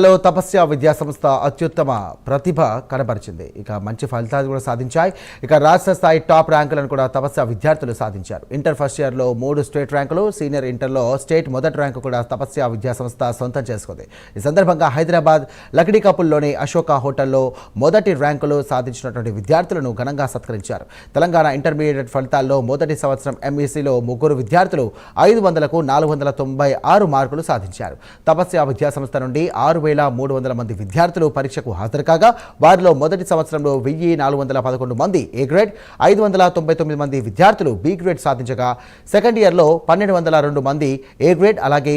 లో తపస్య విద్యా సంస్థ అత్యుత్తమ ప్రతిభ కనబరిచింది. ఇక మంచి ఫలితాలు కూడా సాధించాయి. ఇక రాష్ట్ర స్థాయి టాప్ ర్యాంకులను కూడా తపస్య విద్యార్థులు సాధించారు. ఇంటర్ ఫస్ట్ ఇయర్లో 3 స్టేట్ ర్యాంకులు, సీనియర్ ఇంటర్లో స్టేట్ మొదటి ర్యాంకు కూడా తపస్య విద్యా సంస్థ సొంతం చేసుకుంది. ఈ సందర్భంగా హైదరాబాద్ లకిడీ కపుల్లోని అశోక హోటల్లో మొదటి ర్యాంకులు సాధించినటువంటి విద్యార్థులను ఘనంగా సత్కరించారు. తెలంగాణ ఇంటర్మీడియట్ ఫలితాల్లో మొదటి సంవత్సరం ఎంఈసీలో 3 విద్యార్థులు 500కు 496 మార్కులు సాధించారు. తపస్య విద్యా సంస్థ నుండి 6,300 మంది విద్యార్థులు పరీక్షకు హాజరు కాగా వారిలో మొదటి సంవత్సరంలో 1,411 మంది ఏ గ్రేడ్, 599 మంది విద్యార్థులు బి గ్రేడ్ సాధించగా సెకండ్ ఇయర్లో 1,202 మంది ఏ గ్రేడ్, అలాగే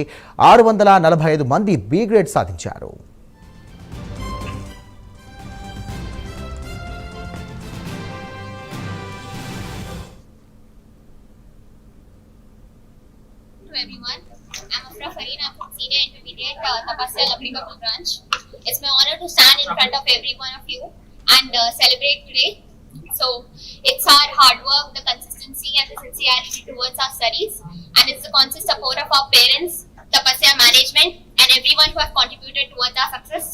645 మంది బి గ్రేడ్ సాధించారు. Everyone, I'm Afra Fareen. I'm from Senior Intermediate Tapasya Lakdi Kapul branch. It's my honor to stand in front of every one of you and celebrate today. So it's our hard work, the consistency and the sincerity towards our studies, and it's the constant support of our parents, Tapasya management, and everyone who have contributed towards our success.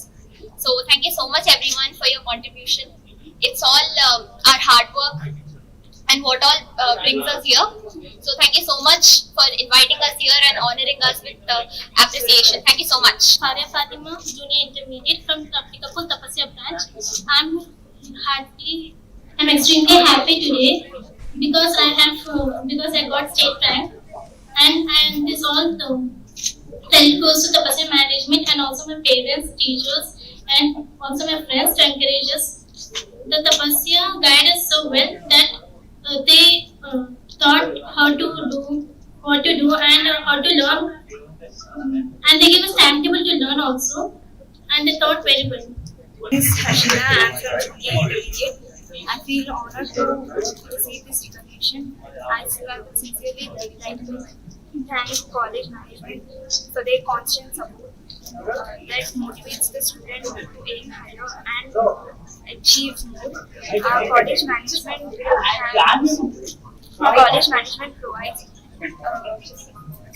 So thank you so much everyone for your contribution. It's all our hard work and what all brings us here. So thank you so much for inviting us here and honoring us with appreciation. Thank you so much. Faria Fatima, Junior Intermediate from Lakdi Kapul Tapasya branch. I'm extremely happy today because I got state rank, and this all credit goes to Tapasya management and also my parents, teachers, and also my friends to encourage us. The Tapasya guide us so well that they taught what to do and how to learn, and they give us timetable to learn also, and they taught very well. This is Hashina. I'm from Junior Intermediate. I feel honored to receive this recognition. I would sincerely like to thank college management for their constant support that motivates the student to aim higher and achieve more. Our college management provides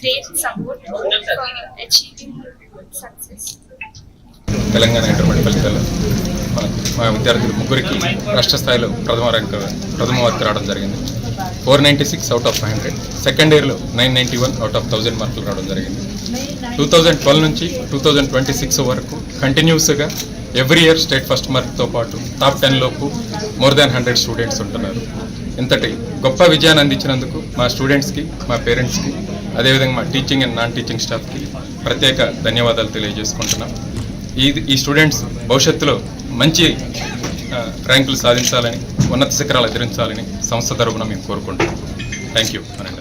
great support for achieving success. Telangana intermediate ఫలితాల్లో మా విద్యార్థులు ముగ్గురికి రాష్ట్ర స్థాయిలో ప్రథమ mark రావడం జరిగింది. 496 out of 500. Second ఇయర్లో 991 అవుట్ ఆఫ్ 1000 మార్కులు రావడం జరిగింది. 2012 నుంచి 2026 వరకు కంటిన్యూస్గా ఎవ్రీ ఇయర్ స్టేట్ ఫస్ట్ మార్క్తో పాటు టాప్ 10 లోపు మోర్ దాన్ 100 స్టూడెంట్స్ ఉంటున్నారు. ఇంతటి గొప్ప విజయాన్ని అందించినందుకు మా స్టూడెంట్స్కి, మా పేరెంట్స్కి, అదేవిధంగా మా టీచింగ్ అండ్ నాన్ టీచింగ్ స్టాఫ్కి ప్రత్యేక ధన్యవాదాలు తెలియజేసుకుంటున్నాం. ఈ స్టూడెంట్స్ భవిష్యత్తులో మంచి ర్యాంకులు సాధించాలని, ఉన్నత శిఖరాలు ఎదిరించాలని సంస్థ తరపున మేము కోరుకుంటున్నాం. Thank you.